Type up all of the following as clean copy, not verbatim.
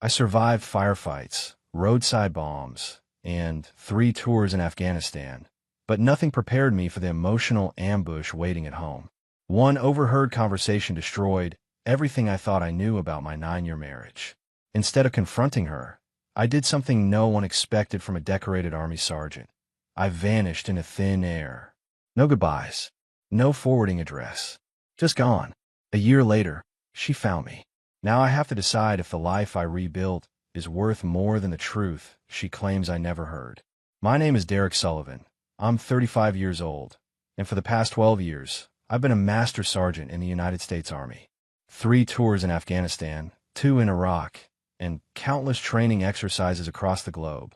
I survived firefights, roadside bombs, and 3 tours in Afghanistan, but nothing prepared me for the emotional ambush waiting at home. One overheard conversation destroyed everything I thought I knew about my 9-year marriage. Instead of confronting her, I did something no one expected from a decorated Army sergeant. I vanished into thin air. No goodbyes. No forwarding address. Just gone. A year later, she found me. Now I have to decide if the life I rebuilt is worth more than the truth she claims I never heard. My name is Derek Sullivan. I'm 35 years old, and for the past 12 years, I've been a master sergeant in the United States Army. 3 tours in Afghanistan, 2 in Iraq, and countless training exercises across the globe.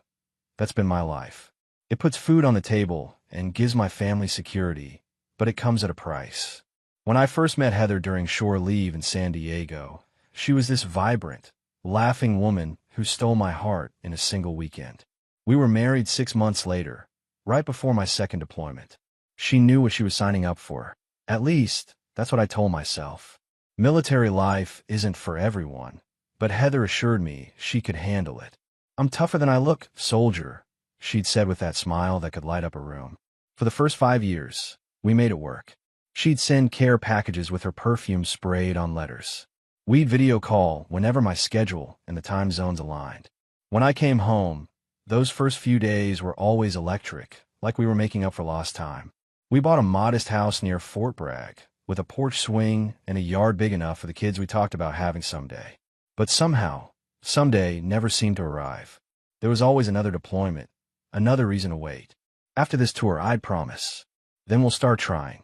That's been my life. It puts food on the table and gives my family security, but it comes at a price. When I first met Heather during shore leave in San Diego, she was this vibrant, laughing woman who stole my heart in a single weekend. We were married 6 months later, right before my second deployment. She knew what she was signing up for. At least, that's what I told myself. Military life isn't for everyone, but Heather assured me she could handle it. "I'm tougher than I look, soldier," she'd said with that smile that could light up a room. For the first 5 years, we made it work. She'd send care packages with her perfume sprayed on letters. We'd video call whenever my schedule and the time zones aligned. When I came home, those first few days were always electric, like we were making up for lost time. We bought a modest house near Fort Bragg, with a porch swing and a yard big enough for the kids we talked about having someday. But somehow, someday never seemed to arrive. There was always another deployment, another reason to wait. "After this tour, I'd promise. Then we'll start trying."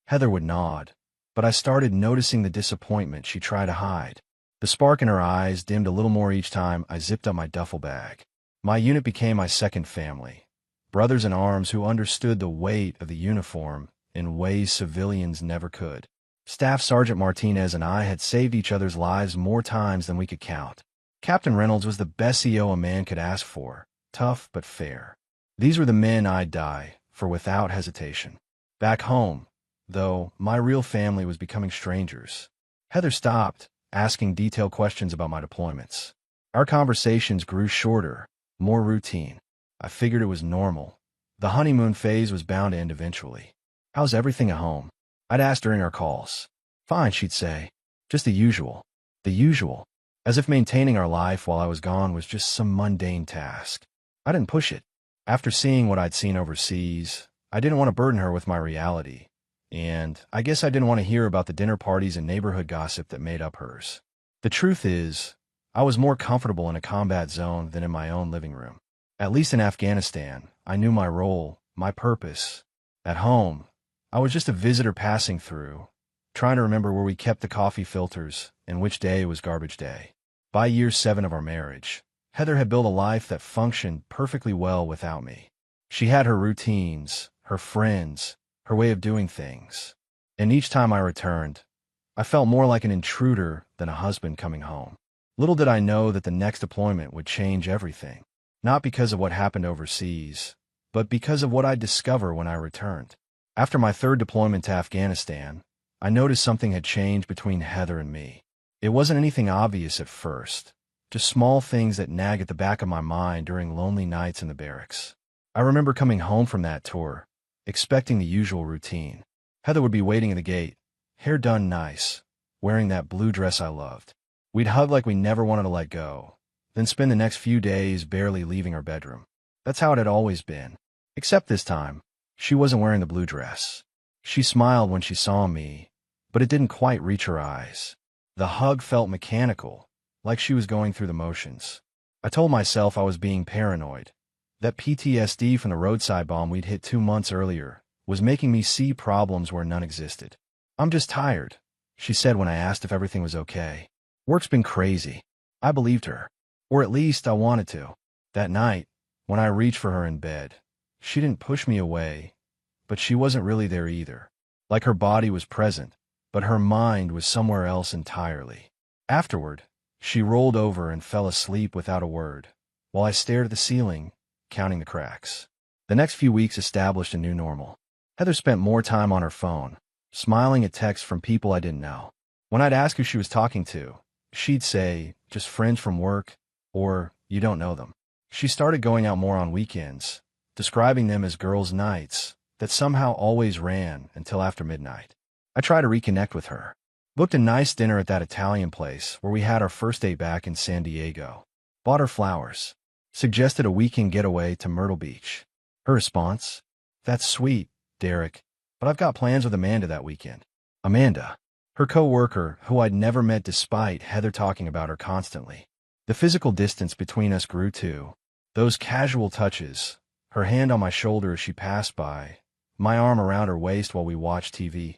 Heather would nod, but I started noticing the disappointment she tried to hide. The spark in her eyes dimmed a little more each time I zipped up my duffel bag. My unit became my second family. Brothers in arms who understood the weight of the uniform in ways civilians never could. Staff Sergeant Martinez and I had saved each other's lives more times than we could count. Captain Reynolds was the best CO a man could ask for, tough but fair. These were the men I'd die for without hesitation. Back home, though, my real family was becoming strangers. Heather stopped asking detailed questions about my deployments. Our conversations grew shorter, more routine. I figured it was normal. The honeymoon phase was bound to end eventually. "How's everything at home?" I'd ask during our calls. "Fine," she'd say. "Just the usual." The usual. As if maintaining our life while I was gone was just some mundane task. I didn't push it. After seeing what I'd seen overseas, I didn't want to burden her with my reality. And I guess I didn't want to hear about the dinner parties and neighborhood gossip that made up hers. The truth is, I was more comfortable in a combat zone than in my own living room. At least in Afghanistan, I knew my role, my purpose. At home, I was just a visitor passing through, trying to remember where we kept the coffee filters and which day was garbage day. By year 7 of our marriage, Heather had built a life that functioned perfectly well without me. She had her routines, her friends, her way of doing things. And each time I returned, I felt more like an intruder than a husband coming home. Little did I know that the next deployment would change everything. Not because of what happened overseas, but because of what I'd discover when I returned. After my 3rd deployment to Afghanistan, I noticed something had changed between Heather and me. It wasn't anything obvious at first, just small things that nag at the back of my mind during lonely nights in the barracks. I remember coming home from that tour, expecting the usual routine. Heather would be waiting at the gate, hair done nice, wearing that blue dress I loved. We'd hug like we never wanted to let go, then spend the next few days barely leaving our bedroom. That's how it had always been. Except this time, she wasn't wearing the blue dress. She smiled when she saw me, but it didn't quite reach her eyes. The hug felt mechanical, like she was going through the motions. I told myself I was being paranoid. That PTSD from the roadside bomb we'd hit 2 months earlier was making me see problems where none existed. "I'm just tired," she said when I asked if everything was okay. "Work's been crazy." I believed her. Or at least I wanted to. That night, when I reached for her in bed, she didn't push me away, but she wasn't really there either. Like her body was present, but her mind was somewhere else entirely. Afterward, she rolled over and fell asleep without a word, while I stared at the ceiling, counting the cracks. The next few weeks established a new normal. Heather spent more time on her phone, smiling at texts from people I didn't know. When I'd ask who she was talking to, she'd say, "Just friends from work," or you don't know them. She started going out more on weekends, describing them as girls' nights that somehow always ran until after midnight. I tried to reconnect with her. Booked a nice dinner at that Italian place where we had our first date back in San Diego. Bought her flowers. Suggested a weekend getaway to Myrtle Beach. Her response? That's sweet, Derek, but I've got plans with Amanda that weekend. Amanda, her co-worker, who I'd never met despite Heather talking about her constantly. The physical distance between us grew too. Those casual touches, her hand on my shoulder as she passed by, my arm around her waist while we watched TV,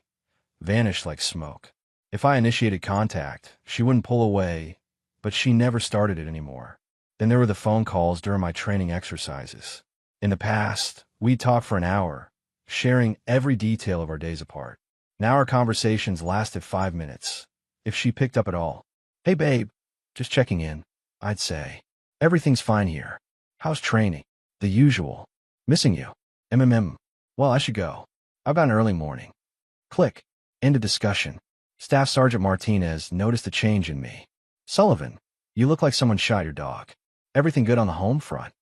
vanished like smoke. If I initiated contact, she wouldn't pull away, but she never started it anymore. Then there were the phone calls during my training exercises. In the past, we'd talk for an hour, sharing every detail of our days apart. Now our conversations lasted 5 minutes, if she picked up at all. Hey babe, just checking in, I'd say. Everything's fine here. How's training? The usual. Missing you. Well, I should go. I've got an early morning. Click. End of discussion. Staff Sergeant Martinez noticed a change in me. Sullivan, you look like someone shot your dog. Everything good on the home front?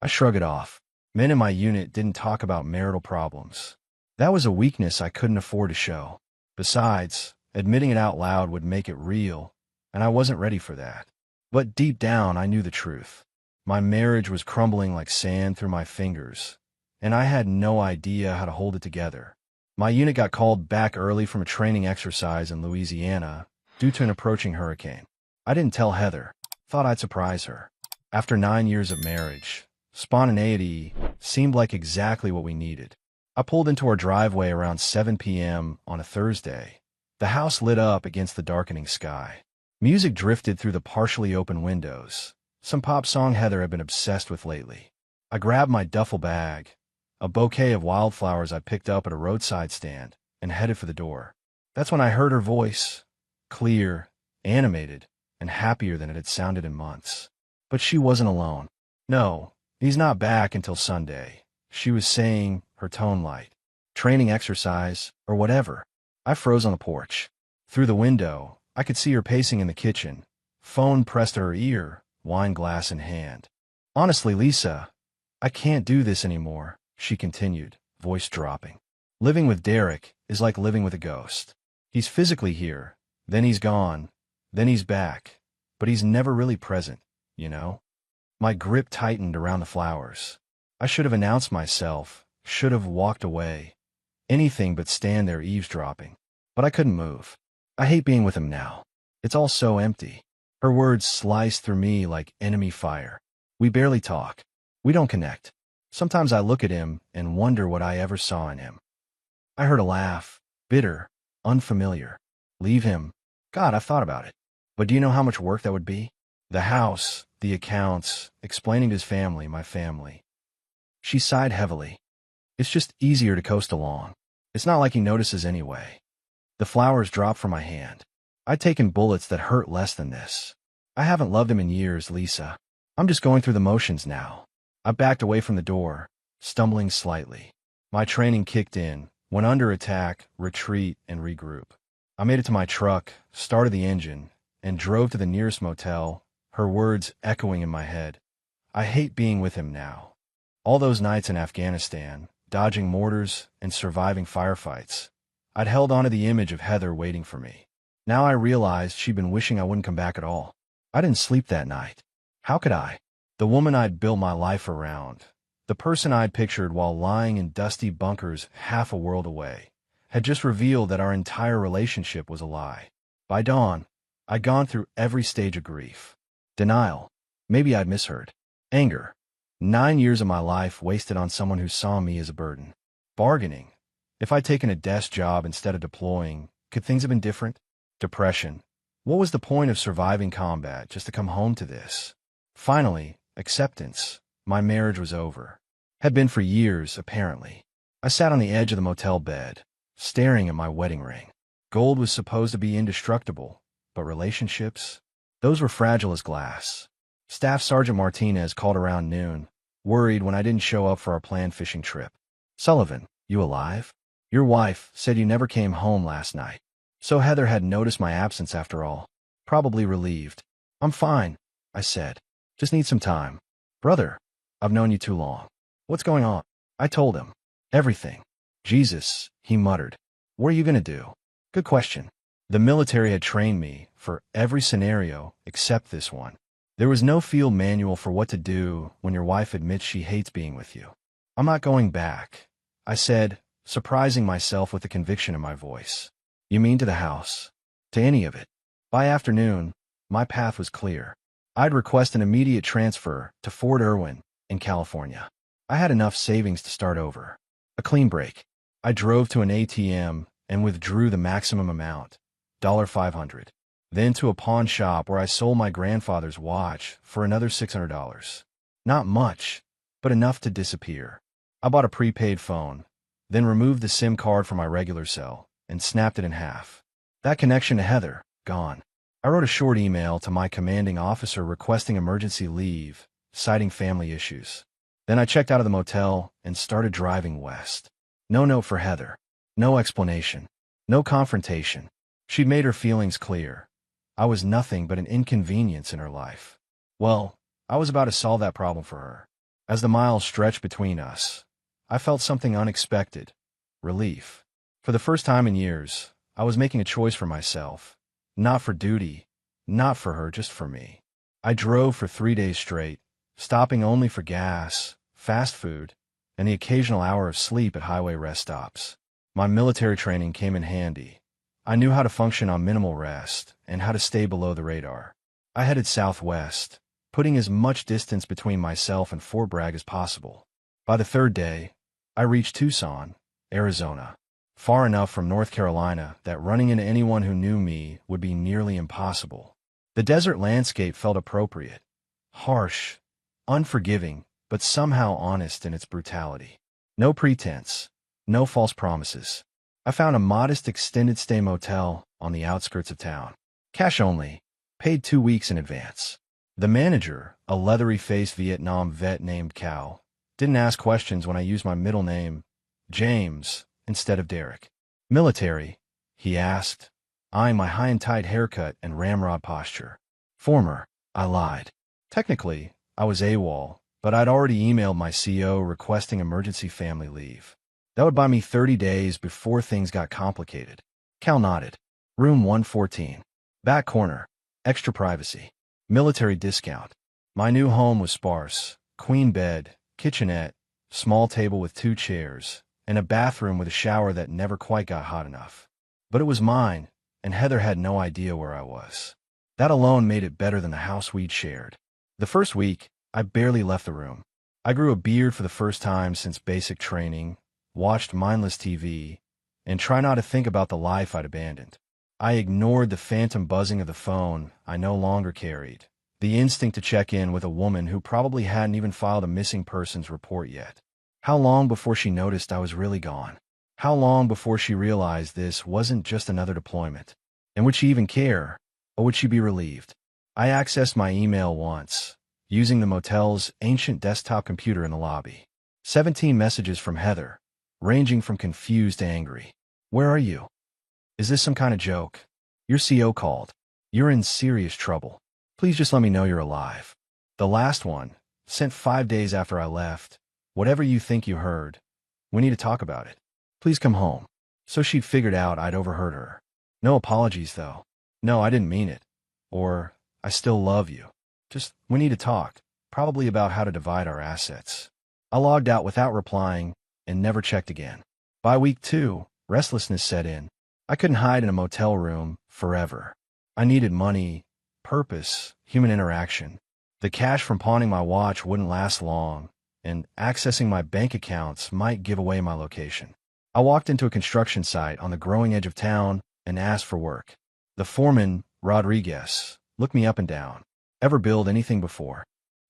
I shrug it off. Men in my unit didn't talk about marital problems. That was a weakness I couldn't afford to show. Besides, admitting it out loud would make it real, and I wasn't ready for that. But deep down, I knew the truth. My marriage was crumbling like sand through my fingers, and I had no idea how to hold it together. My unit got called back early from a training exercise in Louisiana due to an approaching hurricane. I didn't tell Heather. Thought I'd surprise her. After 9 years of marriage, spontaneity seemed like exactly what we needed. I pulled into our driveway around 7 p.m. on a Thursday. The house lit up against the darkening sky. Music drifted through the partially open windows, some pop song Heather had been obsessed with lately. I grabbed my duffel bag, a bouquet of wildflowers I picked up at a roadside stand, and headed for the door. That's when I heard her voice, clear, animated, and happier than it had sounded in months. But she wasn't alone. No, he's not back until Sunday, she was saying, her tone light. Training exercise, or whatever. I froze on the porch. Through the window, I could see her pacing in the kitchen, phone pressed to her ear, wine glass in hand. Honestly, Lisa, I can't do this anymore, she continued, voice dropping. Living with Derek is like living with a ghost. He's physically here, then he's gone, then he's back, but he's never really present, you know? My grip tightened around the flowers. I should have announced myself, should have walked away. Anything but stand there eavesdropping. But I couldn't move. I hate being with him now. It's all so empty. Her words sliced through me like enemy fire. We barely talk. We don't connect. Sometimes I look at him and wonder what I ever saw in him. I heard a laugh, bitter, unfamiliar. Leave him? God, I've thought about it. But do you know how much work that would be? The house, the accounts, explaining to his family, my family. She sighed heavily. It's just easier to coast along. It's not like he notices anyway. The flowers dropped from my hand. I'd taken bullets that hurt less than this. I haven't loved him in years, Lisa. I'm just going through the motions now. I backed away from the door, stumbling slightly. My training kicked in, went under attack, retreat, and regroup. I made it to my truck, started the engine, and drove to the nearest motel, her words echoing in my head. I hate being with him now. All those nights in Afghanistan, dodging mortars and surviving firefights, I'd held onto the image of Heather waiting for me. Now I realized she'd been wishing I wouldn't come back at all. I didn't sleep that night. How could I? The woman I'd built my life around, the person I'd pictured while lying in dusty bunkers half a world away, had just revealed that our entire relationship was a lie. By dawn, I'd gone through every stage of grief. Denial. Maybe I'd misheard. Anger. 9 years of my life wasted on someone who saw me as a burden. Bargaining. If I'd taken a desk job instead of deploying, could things have been different? Depression. What was the point of surviving combat just to come home to this? Finally, acceptance. My marriage was over. Had been for years, apparently. I sat on the edge of the motel bed, staring at my wedding ring. Gold was supposed to be indestructible, but relationships? Those were fragile as glass. Staff Sergeant Martinez called around noon, worried when I didn't show up for our planned fishing trip. Sullivan, you alive? Your wife said you never came home last night. So Heather had noticed my absence after all. Probably relieved. I'm fine, I said. Just need some time. Brother, I've known you too long. What's going on? I told him. Everything. Jesus, he muttered. What are you going to do? Good question. The military had trained me for every scenario except this one. There was no field manual for what to do when your wife admits she hates being with you. I'm not going back, I said, surprising myself with the conviction in my voice. You mean to the house? To any of it? By afternoon, my path was clear. I'd request an immediate transfer to Fort Irwin in California. I had enough savings to start over. A clean break. I drove to an ATM and withdrew the maximum amount, $500. Then to a pawn shop where I sold my grandfather's watch for another $600. Not much, but enough to disappear. I bought a prepaid phone, then removed the SIM card from my regular cell and snapped it in half. That connection to Heather, gone. I wrote a short email to my commanding officer requesting emergency leave, citing family issues. Then I checked out of the motel and started driving west. No note for Heather. No explanation. No confrontation. She'd made her feelings clear. I was nothing but an inconvenience in her life. Well, I was about to solve that problem for her. As the miles stretched between us, I felt something unexpected. Relief. For the first time in years, I was making a choice for myself. Not for duty, not for her, just for me. I drove for 3 days straight, stopping only for gas, fast food, and the occasional hour of sleep at highway rest stops. My military training came in handy. I knew how to function on minimal rest and how to stay below the radar. I headed southwest, putting as much distance between myself and Fort Bragg as possible. By the third day, I reached Tucson, Arizona, far enough from North Carolina that running into anyone who knew me would be nearly impossible. The desert landscape felt appropriate, harsh, unforgiving, but somehow honest in its brutality. No pretense, no false promises. I found a modest extended-stay motel on the outskirts of town. Cash only, paid 2 weeks in advance. The manager, a leathery-faced Vietnam vet named Cal, didn't ask questions when I used my middle name, James, instead of Derek. Military, he asked, eyeing my high and tight haircut and ramrod posture. Former, I lied. Technically, I was AWOL, but I'd already emailed my CO requesting emergency family leave. That would buy me 30 days before things got complicated. Cal nodded. Room 114. Back corner. Extra privacy. Military discount. My new home was sparse. Queen bed, kitchenette, small table with 2 chairs, and a bathroom with a shower that never quite got hot enough. But it was mine, and Heather had no idea where I was. That alone made it better than the house we'd shared. The first week, I barely left the room. I grew a beard for the first time since basic training, watched mindless TV, and tried not to think about the life I'd abandoned. I ignored the phantom buzzing of the phone I no longer carried, the instinct to check in with a woman who probably hadn't even filed a missing persons report yet. How long before she noticed I was really gone? How long before she realized this wasn't just another deployment? And would she even care, or would she be relieved? I accessed my email once, using the motel's ancient desktop computer in the lobby. 17 messages from Heather, ranging from confused to angry. Where are you? Is this some kind of joke? Your CO called. You're in serious trouble. Please just let me know you're alive. The last one, sent 5 days after I left. Whatever you think you heard, we need to talk about it. Please come home. So she'd figured out I'd overheard her. No apologies, though. No, I didn't mean it. Or, I still love you. Just, we need to talk, probably about how to divide our assets. I logged out without replying and never checked again. By week 2, restlessness set in. I couldn't hide in a motel room forever. I needed money, purpose, human interaction. The cash from pawning my watch wouldn't last long, and accessing my bank accounts might give away my location. I walked into a construction site on the growing edge of town and asked for work. The foreman, Rodriguez, looked me up and down. Ever build anything before?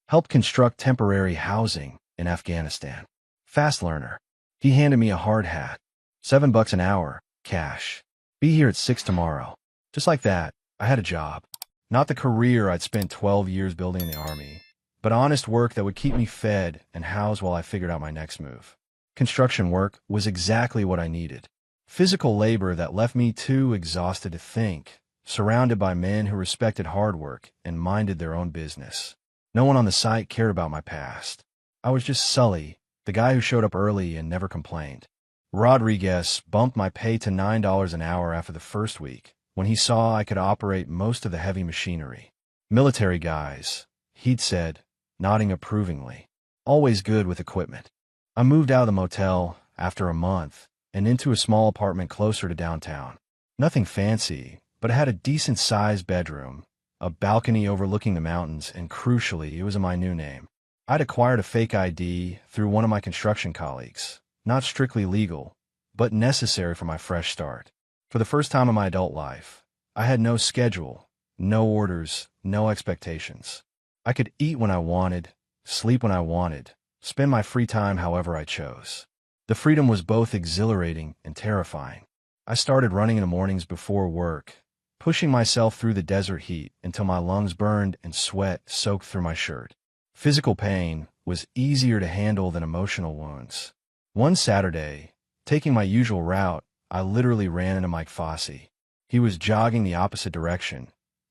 Helped construct temporary housing in Afghanistan. Fast learner. He handed me a hard hat. $7 an hour, cash. Be here at 6 tomorrow. Just like that, I had a job. Not the career I'd spent 12 years building in the Army, but honest work that would keep me fed and housed while I figured out my next move. Construction work was exactly what I needed. Physical labor that left me too exhausted to think, surrounded by men who respected hard work and minded their own business. No one on the site cared about my past. I was just Sully, the guy who showed up early and never complained. Rodriguez bumped my pay to $9 an hour after the first week, when he saw I could operate most of the heavy machinery. Military guys, he'd said, nodding approvingly. Always good with equipment. I moved out of the motel after a month and into a small apartment closer to downtown. Nothing fancy, but it had a decent-sized bedroom, a balcony overlooking the mountains, and crucially, it was in my new name. I'd acquired a fake ID through one of my construction colleagues, not strictly legal, but necessary for my fresh start. For the first time in my adult life, I had no schedule, no orders, no expectations. I could eat when I wanted, sleep when I wanted, spend my free time however I chose. The freedom was both exhilarating and terrifying. I started running in the mornings before work, pushing myself through the desert heat until my lungs burned and sweat soaked through my shirt. Physical pain was easier to handle than emotional wounds. One Saturday, taking my usual route, I literally ran into Mike Fossey. He was jogging the opposite direction,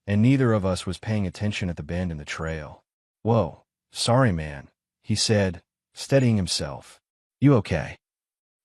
and neither of us was paying attention at the bend in the trail. "Whoa, sorry man," he said, steadying himself. "You okay?"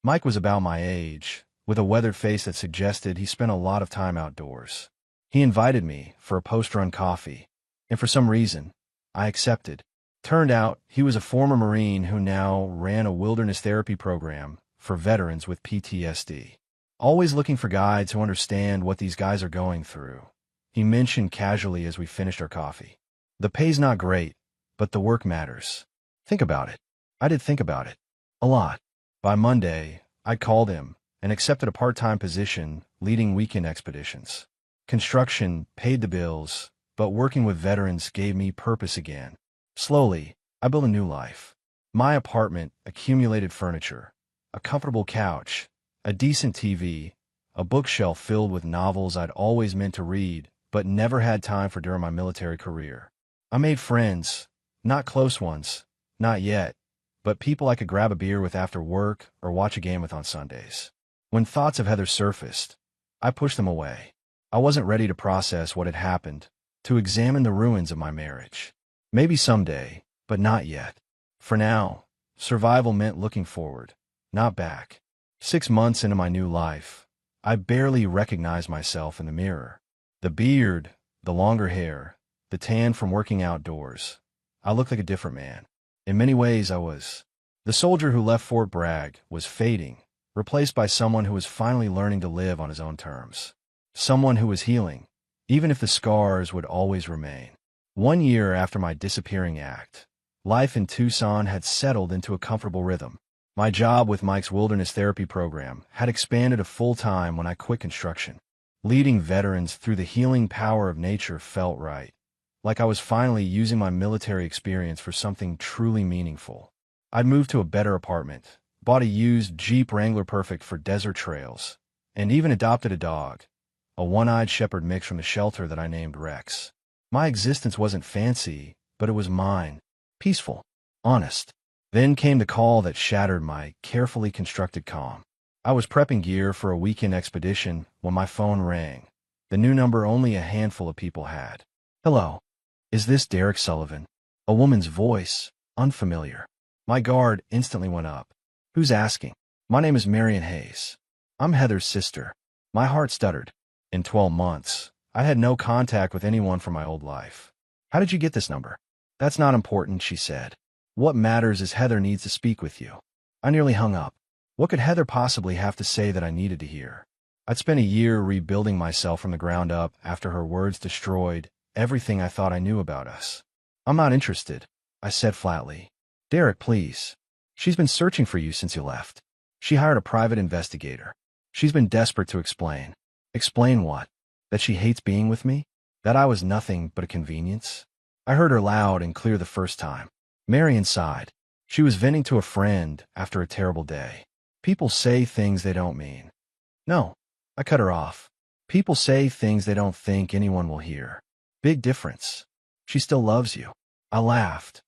Mike was about my age, with a weathered face that suggested he spent a lot of time outdoors. He invited me for a post-run coffee, and for some reason, I accepted. Turned out he was a former Marine who now ran a wilderness therapy program for veterans with PTSD. Always looking for guides who understand what these guys are going through, he mentioned casually as we finished our coffee. "The pay's not great, but the work matters. Think about it." I did think about it. A lot. By Monday, I'd called him and accepted a part-time position leading weekend expeditions. Construction paid the bills, but working with veterans gave me purpose again. Slowly, I built a new life. My apartment accumulated furniture, a comfortable couch, a decent TV, a bookshelf filled with novels I'd always meant to read but never had time for during my military career. I made friends, not close ones, not yet, but people I could grab a beer with after work or watch a game with on Sundays. When thoughts of Heather surfaced, I pushed them away. I wasn't ready to process what had happened, to examine the ruins of my marriage. Maybe someday, but not yet. For now, survival meant looking forward, not back. 6 months into my new life, I barely recognized myself in the mirror. The beard, the longer hair, the tan from working outdoors. I looked like a different man. In many ways, I was. The soldier who left Fort Bragg was fading, replaced by someone who was finally learning to live on his own terms. Someone who was healing, even if the scars would always remain. 1 year after my disappearing act, life in Tucson had settled into a comfortable rhythm. My job with Mike's wilderness therapy program had expanded to full-time when I quit construction. Leading veterans through the healing power of nature felt right, like I was finally using my military experience for something truly meaningful. I'd moved to a better apartment, bought a used Jeep Wrangler perfect for desert trails, and even adopted a dog, a one-eyed shepherd mix from the shelter that I named Rex. My existence wasn't fancy, but it was mine, peaceful, honest. Then came the call that shattered my carefully constructed calm. I was prepping gear for a weekend expedition when my phone rang, the new number only a handful of people had. "Hello. Is this Derek Sullivan?" A woman's voice, unfamiliar. My guard instantly went up. "Who's asking?" "My name is Marion Hayes. I'm Heather's sister." My heart stuttered. In 12 months, I had no contact with anyone from my old life. "How did you get this number?" "That's not important," she said. "What matters is Heather needs to speak with you." I nearly hung up. What could Heather possibly have to say that I needed to hear? I'd spent a year rebuilding myself from the ground up after her words destroyed everything I thought I knew about us. "I'm not interested," I said flatly. "Derek, please. She's been searching for you since you left. She hired a private investigator. She's been desperate to explain." "Explain what? That she hates being with me? That I was nothing but a convenience?" I heard her loud and clear the first time. Marion sighed. She was venting to a friend after a terrible day. "People say things they don't mean." "No," I cut her off. "People say things they don't think anyone will hear. Big difference. She still loves you." I laughed,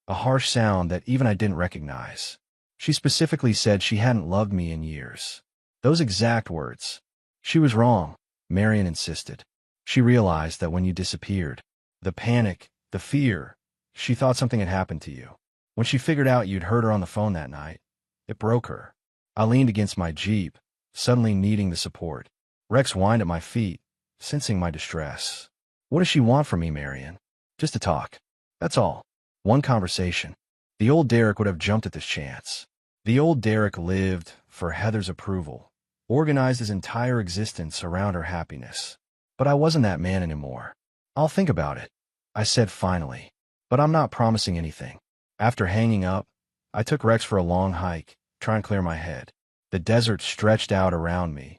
a harsh sound that even I didn't recognize. She specifically said she hadn't loved me in years. Those exact words. She was wrong, Marion insisted. She realized that when you disappeared, the panic, the fear, She thought something had happened to you. When she figured out you'd heard her on the phone that night, it broke her. I leaned against my Jeep, suddenly needing the support. Rex whined at my feet, sensing my distress. What does she want from me, Marion? Just to talk. That's all. One conversation. The old Derek would have jumped at this chance. The old Derek lived for Heather's approval, organized his entire existence around her happiness. But I wasn't that man anymore. I'll think about it, I said finally. But I'm not promising anything. After hanging up, I took Rex for a long hike, trying to clear my head. The desert stretched out around me,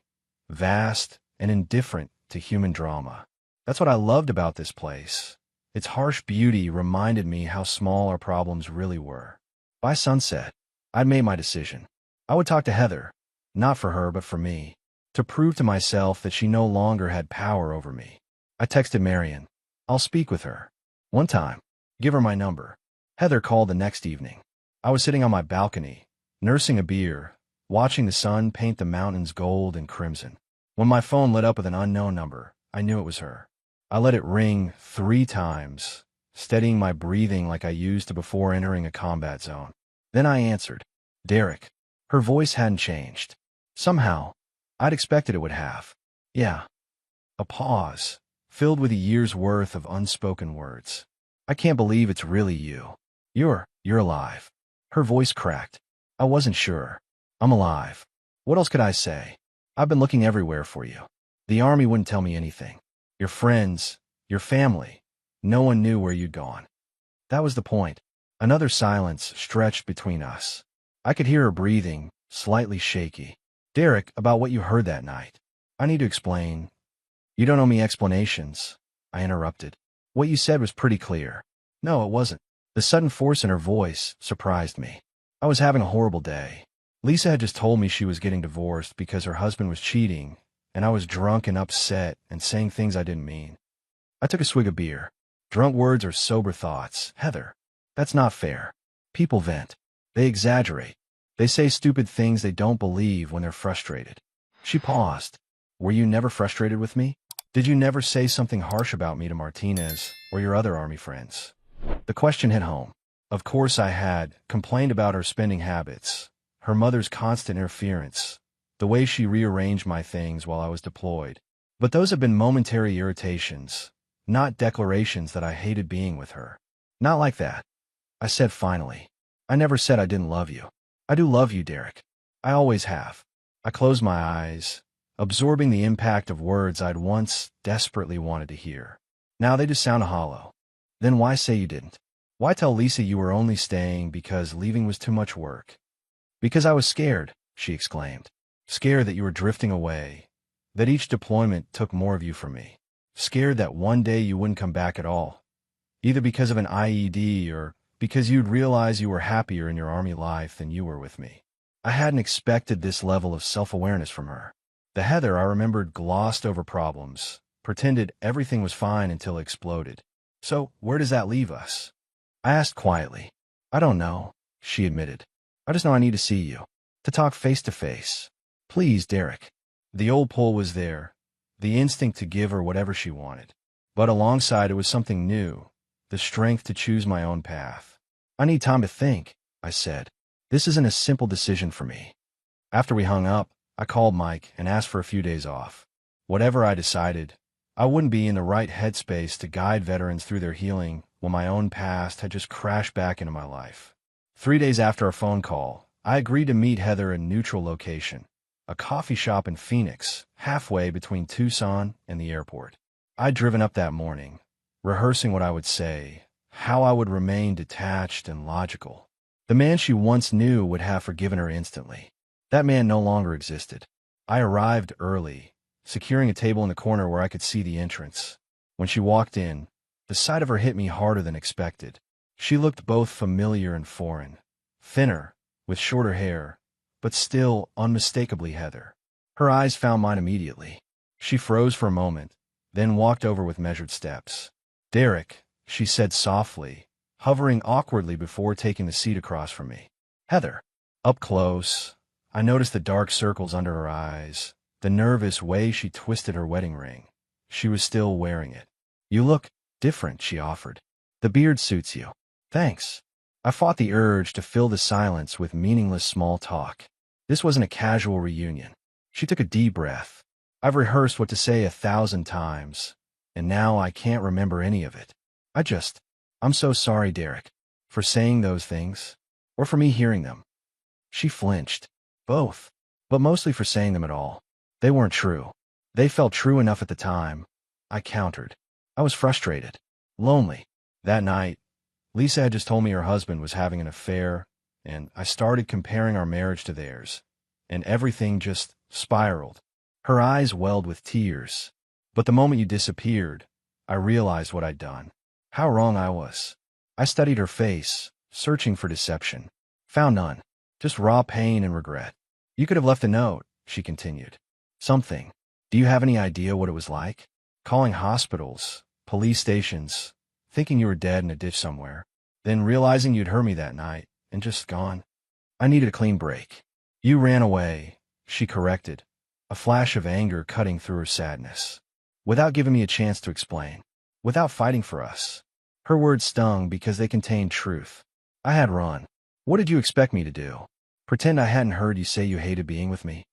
vast and indifferent to human drama. That's what I loved about this place. Its harsh beauty reminded me how small our problems really were. By sunset, I'd made my decision. I would talk to Heather, not for her but for me, to prove to myself that she no longer had power over me. I texted Marion. I'll speak with her. One time. Give her my number. Heather called the next evening. I was sitting on my balcony, nursing a beer, watching the sun paint the mountains gold and crimson. When my phone lit up with an unknown number, I knew it was her. I let it ring 3 times, steadying my breathing like I used to before entering a combat zone. Then I answered. Derek. Her voice hadn't changed. Somehow, I'd expected it would have. Yeah. A pause, filled with a year's worth of unspoken words. I can't believe it's really you. You're alive. Her voice cracked. I wasn't sure. I'm alive. What else could I say? I've been looking everywhere for you. The army wouldn't tell me anything. Your friends, your family, no one knew where you'd gone. That was the point. Another silence stretched between us. I could hear her breathing, slightly shaky. Derek, about what you heard that night. I need to explain. You don't owe me explanations, I interrupted. What you said was pretty clear. No, it wasn't. The sudden force in her voice surprised me. I was having a horrible day. Lisa had just told me she was getting divorced because her husband was cheating, and I was drunk and upset and saying things I didn't mean. I took a swig of beer. Drunk words are sober thoughts. Heather, that's not fair. People vent. They exaggerate. They say stupid things they don't believe when they're frustrated. She paused. Were you never frustrated with me? Did you never say something harsh about me to Martinez or your other army friends? The question hit home. Of course I had complained about her spending habits, her mother's constant interference, the way she rearranged my things while I was deployed. But those have been momentary irritations, not declarations that I hated being with her. Not like that. I said finally. I never said I didn't love you. I do love you, Derek. I always have. I closed my eyes, absorbing the impact of words I'd once desperately wanted to hear. Now they just sound hollow. Then why say you didn't? Why tell Lisa you were only staying because leaving was too much work? Because I was scared, she exclaimed. Scared that you were drifting away, that each deployment took more of you from me. Scared that one day you wouldn't come back at all, either because of an IED or because you'd realize you were happier in your army life than you were with me. I hadn't expected this level of self-awareness from her. The Heather I remembered glossed over problems, pretended everything was fine until it exploded. So, where does that leave us? I asked quietly. I don't know, she admitted. I just know I need to see you, to talk face to face. Please, Derek. The old pull was there, the instinct to give her whatever she wanted. But alongside it was something new, the strength to choose my own path. I need time to think, I said. This isn't a simple decision for me. After we hung up, I called Mike and asked for a few days off. Whatever I decided, I wouldn't be in the right headspace to guide veterans through their healing when my own past had just crashed back into my life. 3 days after our phone call, I agreed to meet Heather in a neutral location, a coffee shop in Phoenix, halfway between Tucson and the airport. I'd driven up that morning, rehearsing what I would say, how I would remain detached and logical. The man she once knew would have forgiven her instantly. That man no longer existed. I arrived early, securing a table in the corner where I could see the entrance. When she walked in, the sight of her hit me harder than expected. She looked both familiar and foreign, thinner, with shorter hair, but still unmistakably Heather. Her eyes found mine immediately. She froze for a moment, then walked over with measured steps. Derek, she said softly, hovering awkwardly before taking the seat across from me. Heather. Up close, I noticed the dark circles under her eyes, the nervous way she twisted her wedding ring. She was still wearing it. You look different, she offered. The beard suits you. Thanks. I fought the urge to fill the silence with meaningless small talk. This wasn't a casual reunion. She took a deep breath. I've rehearsed what to say 1,000 times, and now I can't remember any of it. I'm so sorry, Derek, for saying those things, or for me hearing them. She flinched. Both, but mostly for saying them at all. They weren't true. They felt true enough at the time. I countered. I was frustrated, lonely. That night, Lisa had just told me her husband was having an affair, and I started comparing our marriage to theirs, and everything just spiraled. Her eyes welled with tears. But the moment you disappeared, I realized what I'd done. How wrong I was. I studied her face, searching for deception. Found none. Just raw pain and regret. You could have left a note, she continued. Something. Do you have any idea what it was like? Calling hospitals, police stations, thinking you were dead in a ditch somewhere, then realizing you'd hurt me that night, and just gone. I needed a clean break. You ran away, she corrected, a flash of anger cutting through her sadness. Without giving me a chance to explain. Without fighting for us. Her words stung because they contained truth. I had run. What did you expect me to do? Pretend I hadn't heard you say you hated being with me?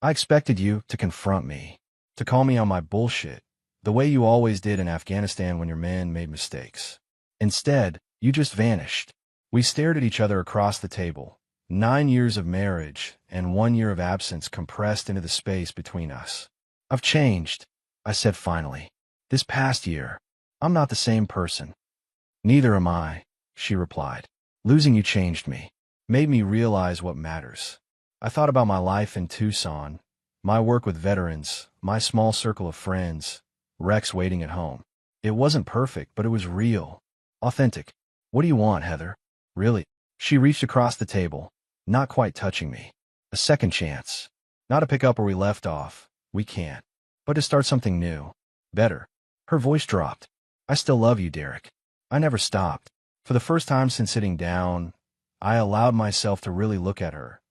I expected you to confront me, to call me on my bullshit, the way you always did in Afghanistan when your men made mistakes. Instead, you just vanished. We stared at each other across the table. 9 years of marriage and 1 year of absence compressed into the space between us. I've changed, I said finally. This past year, I'm not the same person. Neither am I, she replied. Losing you changed me, made me realize what matters. I thought about my life in Tucson, my work with veterans, my small circle of friends, Rex waiting at home. It wasn't perfect, but it was real, authentic. What do you want, Heather? Really? She reached across the table, not quite touching me. A second chance. Not to pick up where we left off, we can't. But to start something new. Better. Her voice dropped. I still love you, Derek. I never stopped. For the first time since sitting down, I allowed myself to really look at her.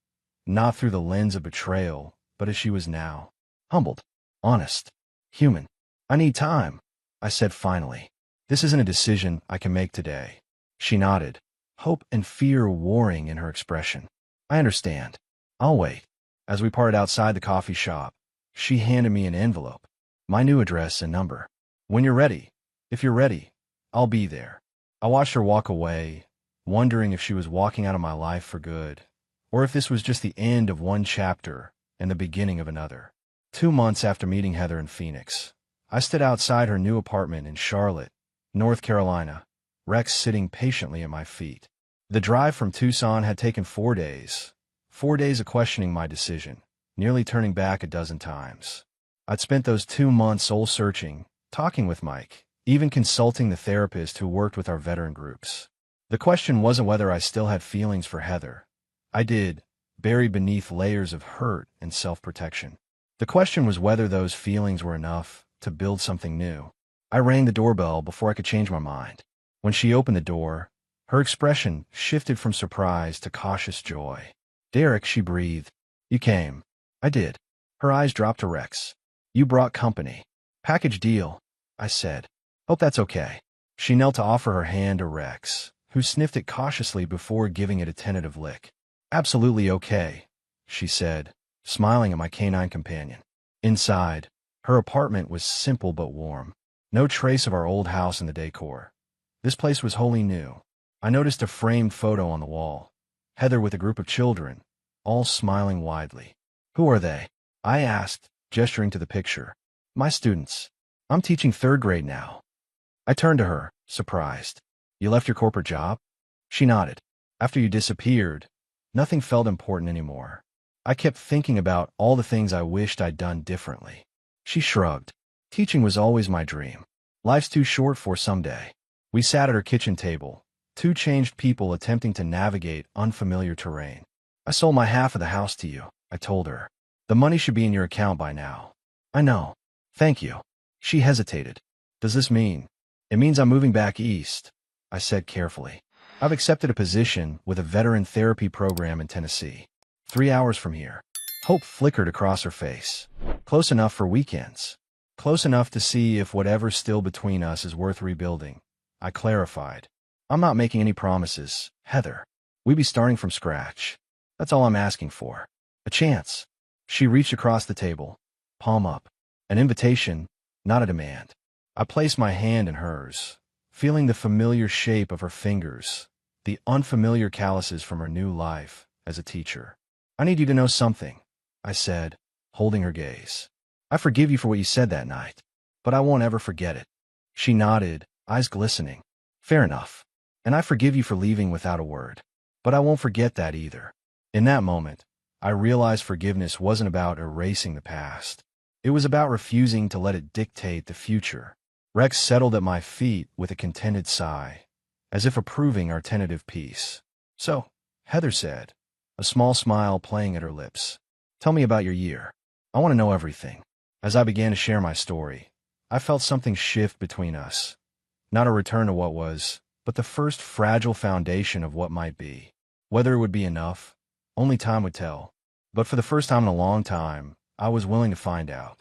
Not through the lens of betrayal, but as she was now. Humbled. Honest. Human. I need time, I said finally. This isn't a decision I can make today. She nodded, hope and fear warring in her expression. I understand. I'll wait. As we parted outside the coffee shop, she handed me an envelope. My new address and number. When you're ready, if you're ready, I'll be there. I watched her walk away, wondering if she was walking out of my life for good, or if this was just the end of one chapter and the beginning of another. 2 months after meeting Heather in Phoenix, I stood outside her new apartment in Charlotte, North Carolina, Rex sitting patiently at my feet. The drive from Tucson had taken 4 days. 4 days of questioning my decision, nearly turning back a dozen times. I'd spent those 2 months soul-searching, talking with Mike, even consulting the therapist who worked with our veteran groups. The question wasn't whether I still had feelings for Heather. I did, buried beneath layers of hurt and self-protection. The question was whether those feelings were enough to build something new. I rang the doorbell before I could change my mind. When she opened the door, her expression shifted from surprise to cautious joy. Derek, she breathed. You came. I did. Her eyes dropped to Rex. You brought company. Package deal, I said. Hope that's okay. She knelt to offer her hand to Rex, who sniffed it cautiously before giving it a tentative lick. Absolutely okay, she said, smiling at my canine companion. Inside, her apartment was simple but warm. No trace of our old house in the decor. This place was wholly new. I noticed a framed photo on the wall. Heather with a group of children, all smiling widely. Who are they? I asked, gesturing to the picture. My students. I'm teaching 3rd grade now. I turned to her, surprised. You left your corporate job? She nodded. After you disappeared, nothing felt important anymore. I kept thinking about all the things I wished I'd done differently. She shrugged. Teaching was always my dream. Life's too short for someday. We sat at her kitchen table, 2 changed people attempting to navigate unfamiliar terrain. I sold my half of the house to you, I told her. The money should be in your account by now. I know. Thank you. She hesitated. Does this mean? It means I'm moving back east, I said carefully. I've accepted a position with a veteran therapy program in Tennessee. 3 hours from here. Hope flickered across her face. Close enough for weekends. Close enough to see if whatever's still between us is worth rebuilding. I clarified. I'm not making any promises, Heather. We'd be starting from scratch. That's all I'm asking for. A chance. She reached across the table, palm up. An invitation, not a demand. I placed my hand in hers, feeling the familiar shape of her fingers, the unfamiliar calluses from her new life as a teacher. I need you to know something, I said, holding her gaze. I forgive you for what you said that night, but I won't ever forget it. She nodded, eyes glistening. Fair enough. And I forgive you for leaving without a word. But I won't forget that either. In that moment, I realized forgiveness wasn't about erasing the past. It was about refusing to let it dictate the future. Rex settled at my feet with a contented sigh, as if approving our tentative peace. So, Heather said, a small smile playing at her lips, tell me about your year. I want to know everything. As I began to share my story, I felt something shift between us. Not a return to what was, but the first fragile foundation of what might be. Whether it would be enough, only time would tell. But for the first time in a long time, I was willing to find out.